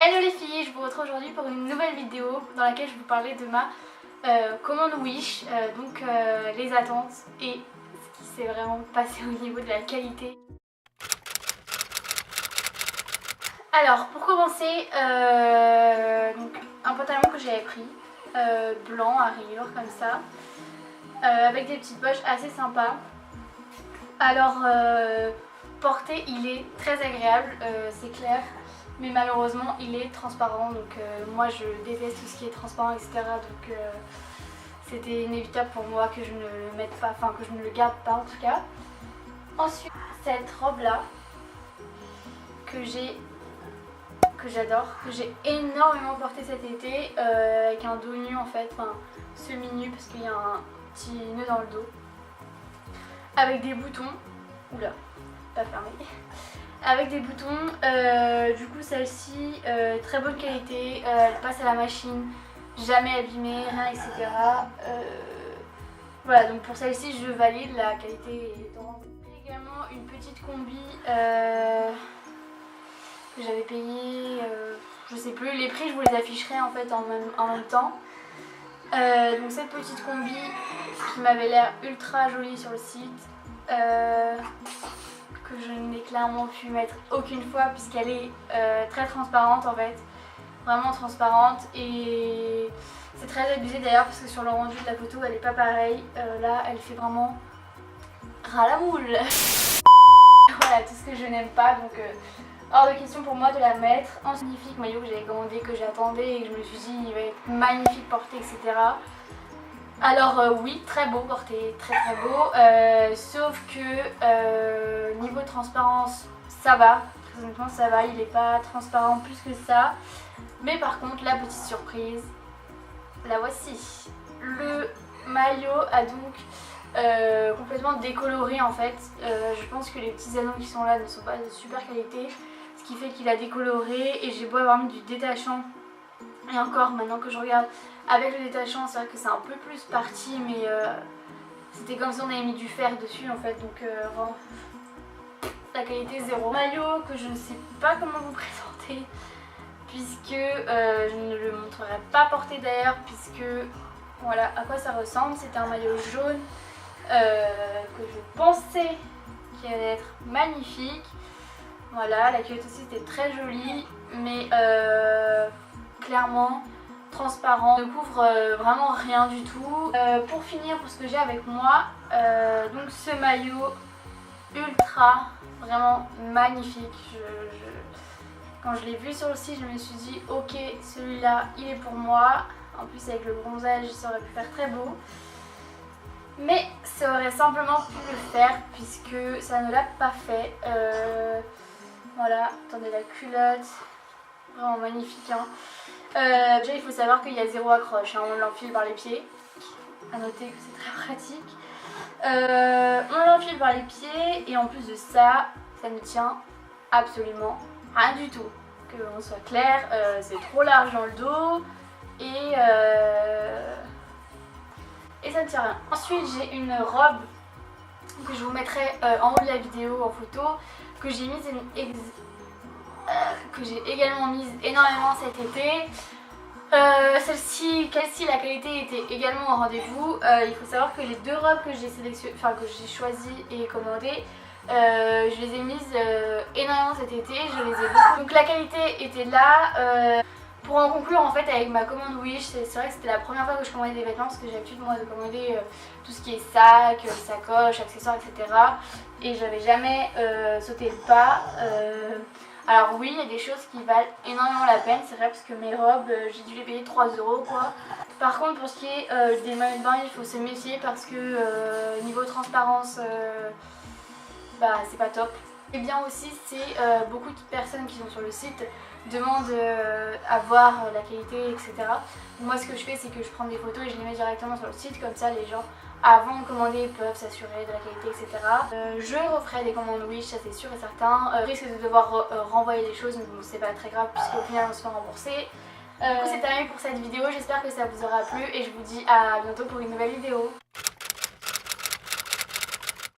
Hello les filles, je vous retrouve aujourd'hui pour une nouvelle vidéo dans laquelle je vais vous parler de ma commande Wish, donc les attentes et ce qui s'est vraiment passé au niveau de la qualité. Alors pour commencer, donc, un pantalon que j'avais pris, blanc à rayures comme ça, avec des petites poches assez sympas. Alors porté il est très agréable, c'est clair. Mais malheureusement il est transparent, donc moi je déteste tout ce qui est transparent, etc. Donc c'était inévitable pour moi que je ne le mette pas, enfin que je ne le garde pas en tout cas. Ensuite cette robe là que j'adore, que j'ai énormément porté cet été, avec un dos nu en fait, enfin semi-nu parce qu'il y a un petit nœud dans le dos, avec des boutons, oula, pas fermé. Avec des boutons, du coup celle-ci, très bonne qualité, elle passe à la machine, jamais abîmée, rien, etc. Voilà, donc pour celle-ci je valide, la qualité est en... Également une petite combi que j'avais payée, je sais plus, les prix je vous les afficherai en fait en même temps. Donc cette petite combi qui m'avait l'air ultra jolie sur le site. Que je n'ai clairement pu mettre aucune fois puisqu'elle est très transparente en fait, vraiment transparente, et c'est très abusé d'ailleurs parce que sur le rendu de la photo elle est pas pareille, là elle fait vraiment ras la moule. Voilà tout ce que je n'aime pas, donc hors de question pour moi de la mettre. Un magnifique maillot que j'avais commandé, que j'attendais et que je me suis dit il va être magnifique porté, etc. Alors oui, très beau porté, très beau, sauf que niveau transparence ça va, très honnêtement ça va, il n'est pas transparent plus que ça. Mais par contre la petite surprise, la voici. Le maillot a donc complètement décoloré en fait, je pense que les petits anneaux qui sont là ne sont pas de super qualité, ce qui fait qu'il a décoloré, et j'ai beau avoir mis du détachant. Et encore, maintenant que je regarde avec le détachant, c'est vrai que c'est un peu plus parti, mais c'était comme si on avait mis du fer dessus en fait, donc bon, la qualité zéro. Maillot que je ne sais pas comment vous présenter, puisque je ne le montrerai pas porté d'ailleurs, puisque voilà à quoi ça ressemble. C'était un maillot jaune que je pensais qu'il allait être magnifique. Voilà, la culotte aussi était très jolie, mais clairement transparent, ne couvre vraiment rien du tout. Pour finir, pour ce que j'ai avec moi, donc ce maillot ultra vraiment magnifique. Quand je l'ai vu sur le site, je me suis dit ok, celui-là il est pour moi. En plus avec le bronzage ça aurait pu faire très beau, mais ça aurait simplement pu le faire puisque ça ne l'a pas fait. Voilà, attendez, la culotte, vraiment magnifique hein. Déjà il faut savoir qu'il y a zéro accroche, hein, on l'enfile par les pieds, à noter que c'est très pratique. On l'enfile par les pieds et en plus de ça, ça ne tient absolument rien du tout. Que on soit clair, c'est trop large dans le dos et ça ne tient rien. Ensuite j'ai une robe que je vous mettrai en haut de la vidéo en photo, que j'ai mise que j'ai également mise énormément cet été. Celle-ci, la qualité était également au rendez-vous. Il faut savoir que les deux robes que j'ai choisies et commandées, je les ai mises énormément cet été, je les ai beaucoup. Donc la qualité était là. Pour en conclure en fait avec ma commande Wish, c'est vrai que c'était la première fois que je commandais des vêtements, parce que j'ai l'habitude moi de commander tout ce qui est sac, sacoche, accessoires, etc. Et j'avais jamais sauté le pas. Alors oui, il y a des choses qui valent énormément la peine, c'est vrai, parce que mes robes, j'ai dû les payer 3 € quoi. Par contre pour ce qui est des maillots de bain, il faut se méfier parce que niveau transparence, bah c'est pas top. Et bien aussi, c'est beaucoup de personnes qui sont sur le site demandent à voir la qualité, etc. Moi ce que je fais, c'est que je prends des photos et je les mets directement sur le site, comme ça les gens avant de commander peuvent s'assurer de la qualité, etc. Je referai des commandes Wish, ça c'est sûr et certain. Risque de devoir renvoyer des choses, mais bon, c'est pas très grave puisqu'au final on se fait rembourser. Du coup c'est terminé pour cette vidéo, j'espère que ça vous aura plu et je vous dis à bientôt pour une nouvelle vidéo.